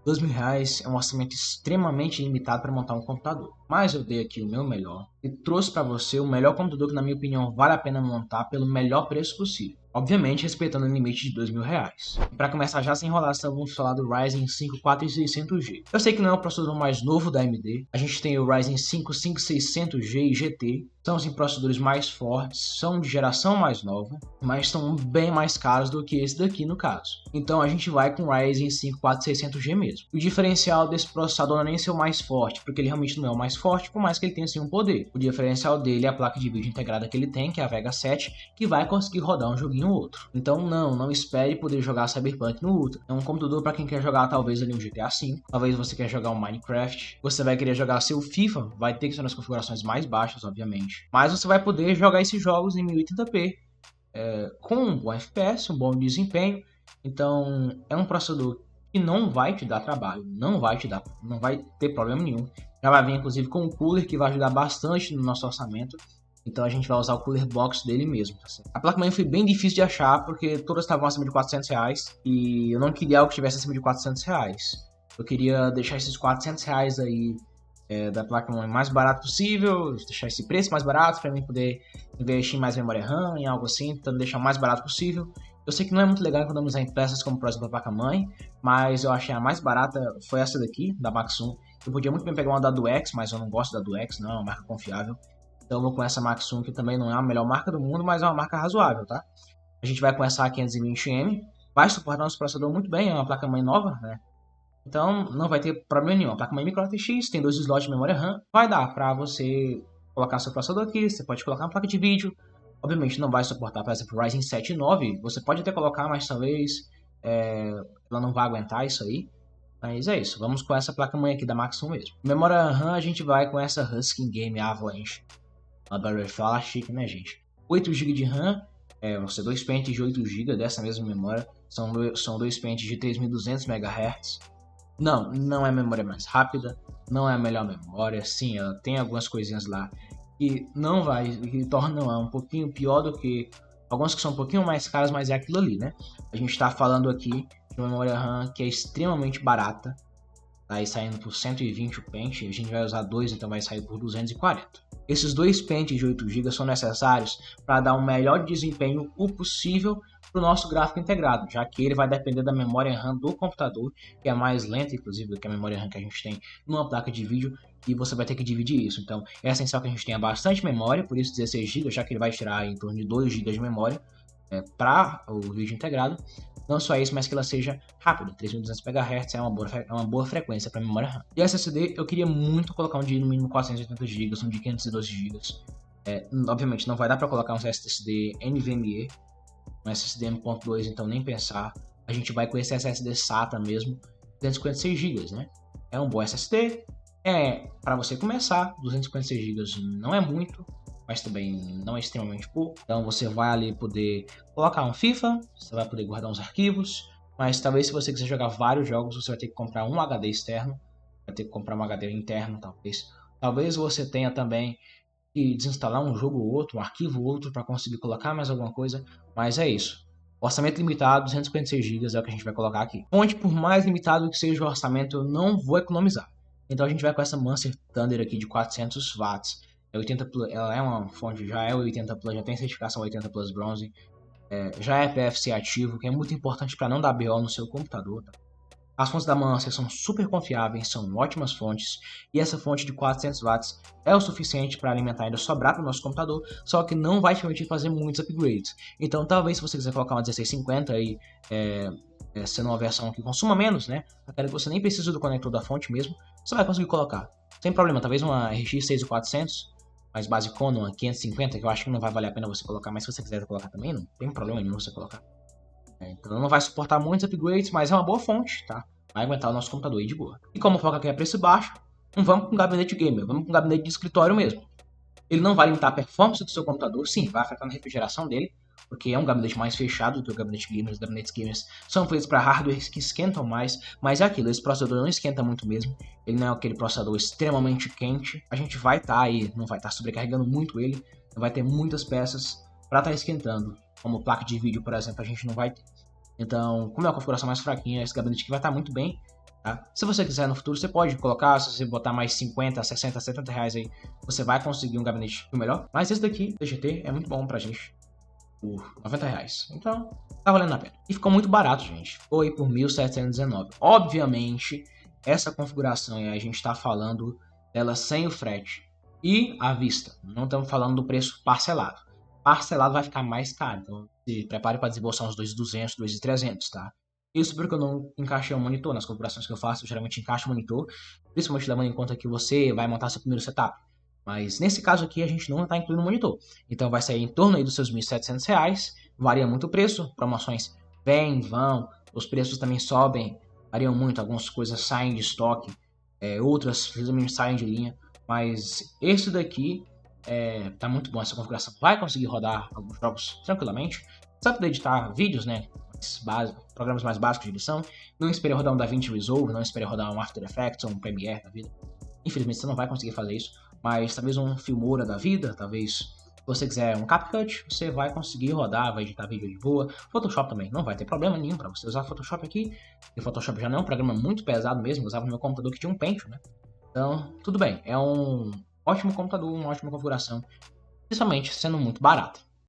R$ 2.000 é um orçamento extremamente limitado para montar um computador. Mas eu dei aqui o meu melhor e trouxe para você o melhor computador que, na minha opinião, vale a pena montar pelo melhor preço possível. Obviamente, respeitando o limite de R$ 2.000. Para começar já sem enrolação, vamos falar do Ryzen 5 4600G. Eu sei que não é o processador mais novo da AMD. A gente tem o Ryzen 5 5600G e GT. São os processadores mais fortes, são de geração mais nova, mas são bem mais caros do que esse daqui no caso. Então a gente vai com o Ryzen 5 4600G mesmo. O diferencial desse processador não é nem ser o mais forte, porque ele realmente não é o mais forte, por mais que ele tenha sim um poder. O diferencial dele é a placa de vídeo integrada que ele tem, que é a Vega 7, que vai conseguir rodar um joguinho ou outro. Então não espere poder jogar Cyberpunk no Ultra. É um computador para quem quer jogar talvez ali um GTA V, talvez você quer jogar um Minecraft, você vai querer jogar seu FIFA, vai ter que ser nas configurações mais baixas, obviamente. Mas você vai poder jogar esses jogos em 1080p, com um bom FPS, um bom desempenho. Então é um processador que não vai te dar trabalho, não vai ter problema nenhum. Já vai vir inclusive com um cooler que vai ajudar bastante no nosso orçamento. Então a gente vai usar o cooler box dele mesmo, tá certo? A placa-mãe foi bem difícil de achar porque todas estavam acima de R$ 400 e eu não queria algo que estivesse acima de R$ 400. Eu queria deixar esses R$ 400 aí da placa-mãe mais barato possível, deixar esse preço mais barato para mim poder investir em mais memória RAM, em algo assim, tentando deixar o mais barato possível. Eu sei que não é muito legal quando usar em peças como, por exemplo, a placa-mãe, mas eu achei a mais barata foi essa daqui, da Maxum. Eu podia muito bem pegar uma da Duex, mas eu não gosto da Duex, não é uma marca confiável. Então eu vou com essa Maxum, que também não é a melhor marca do mundo, mas é uma marca razoável, tá? A gente vai com essa A520M, vai suportar nosso processador muito bem, é uma placa-mãe nova, né? Então não vai ter problema nenhum. A placa-mãe Micro ATX tem 2 slots de memória RAM, vai dar para você colocar seu processador aqui, você pode colocar uma placa de vídeo. Obviamente não vai suportar, por exemplo, o Ryzen 7 9, você pode até colocar, mas talvez ela não vai aguentar isso aí. Mas é isso, vamos com essa placa-mãe aqui da Maxum mesmo. Memória RAM a gente vai com essa Husky Game Avalanche. Uma Barrier Flash, né, gente? 8 GB de RAM, vão ser 2 pentes de 8 GB dessa mesma memória. São 2 pentes de 3200 MHz. Não é a memória mais rápida, não é a melhor memória. Sim, ela tem algumas coisinhas lá que tornam ela um pouquinho pior do que algumas que são um pouquinho mais caras, mas é aquilo ali, né? A gente está falando aqui de uma memória RAM que é extremamente barata, tá aí saindo por 120 o pente, a gente vai usar 2, então vai sair por 240. Esses 2 pentes de 8 GB são necessários para dar um melhor desempenho possível para o nosso gráfico integrado, já que ele vai depender da memória RAM do computador, que é mais lenta, inclusive, do que a memória RAM que a gente tem numa placa de vídeo, e você vai ter que dividir isso. Então, é essencial que a gente tenha bastante memória, por isso 16 GB, já que ele vai tirar em torno de 2 GB de memória para o vídeo integrado. Não só isso, mas que ela seja rápida. 3200 MHz é uma boa frequência para memória RAM. E SSD, eu queria muito colocar um de no mínimo 480 GB, um de 512 GB. Obviamente, não vai dar para colocar um SSD NVMe, um SSD M.2, então nem pensar. A gente vai com esse SSD SATA mesmo, 256 GB, né? É um bom SSD. Para você começar, 256 GB não é muito, mas também não é extremamente pouco. Então você vai ali poder colocar um FIFA, você vai poder guardar uns arquivos, mas talvez se você quiser jogar vários jogos, você vai ter que comprar um HD externo, vai ter que comprar um HD interno, talvez. Talvez você tenha também que desinstalar um jogo ou outro, um arquivo ou outro, para conseguir colocar mais alguma coisa, mas é isso. Orçamento limitado, 256 GB é o que a gente vai colocar aqui. Fonte, por mais limitado que seja o orçamento, eu não vou economizar. Então a gente vai com essa Mancer Thunder aqui de 400 watts. Ela é uma fonte, já é 80 Plus, já tem certificação 80 Plus Bronze, já é PFC ativo, que é muito importante para não dar BO no seu computador. Tá? As fontes da Mancer são super confiáveis, são ótimas fontes, e essa fonte de 400 watts é o suficiente para alimentar e ainda sobrar para o nosso computador, só que não vai te permitir fazer muitos upgrades. Então talvez se você quiser colocar uma 1650 aí, sendo uma versão que consuma menos, né? Aquela que você nem precisa do conector da fonte mesmo, você vai conseguir colocar. Sem problema, talvez uma RX 6400, mais basicona, uma 550, que eu acho que não vai valer a pena você colocar, mas se você quiser colocar também, não tem problema nenhum você colocar. Então não vai suportar muitos upgrades, mas é uma boa fonte, tá? Vai aguentar o nosso computador aí de boa. E como o foco aqui é preço baixo, não vamos com um gabinete gamer, vamos com um gabinete de escritório mesmo. Ele não vai limitar a performance do seu computador, sim, vai afetar na refrigeração dele, porque é um gabinete mais fechado do que o gabinete gamer. Os gabinetes gamers são feitos para hardwares que esquentam mais, mas é aquilo, esse processador não esquenta muito mesmo, ele não é aquele processador extremamente quente. A gente vai estar aí, não vai estar sobrecarregando muito ele, vai ter muitas peças para estar esquentando, como placa de vídeo, por exemplo, a gente não vai ter. Então, como é uma configuração mais fraquinha, esse gabinete aqui vai estar muito bem. tá? Se você quiser no futuro, você pode colocar, se você botar mais 50, 60, 70 reais aí, você vai conseguir um gabinete melhor. Mas esse daqui, DGT, é muito bom pra gente, por 90 reais. Então, tá valendo a pena. E ficou muito barato, gente. Ficou aí por 1.719. Obviamente, essa configuração aí, a gente tá falando dela sem o frete e à vista. Não estamos falando do preço parcelado. Parcelado vai ficar mais caro. Então, se prepare para desembolsar uns 2.200, 2.300, tá? Isso porque eu não encaixei o monitor. Nas configurações que eu faço, eu geralmente encaixo o monitor, principalmente levando em conta que você vai montar seu primeiro setup. Mas nesse caso aqui, a gente não está incluindo o monitor. Então vai sair em torno aí dos seus R$ 1.700. Varia muito o preço. Promoções vêm, vão. Os preços também sobem. Variam muito. Algumas coisas saem de estoque. Outras simplesmente saem de linha. Mas esse daqui tá muito bom. Essa configuração vai conseguir rodar alguns jogos tranquilamente. Tanto de editar vídeos, né? Programas mais básicos de edição. Não esperei rodar um DaVinci Resolve. Não esperei rodar um After Effects ou um Premiere da vida. Infelizmente você não vai conseguir fazer isso. Mas talvez um Filmora da vida, talvez se você quiser um CapCut, você vai conseguir rodar, vai editar vídeo de boa. Photoshop também, não vai ter problema nenhum para você usar Photoshop aqui. E Photoshop já não é um programa muito pesado mesmo, eu usava no meu computador que tinha um Pentium, né? Então, tudo bem, é um ótimo computador, uma ótima configuração, principalmente sendo muito barato.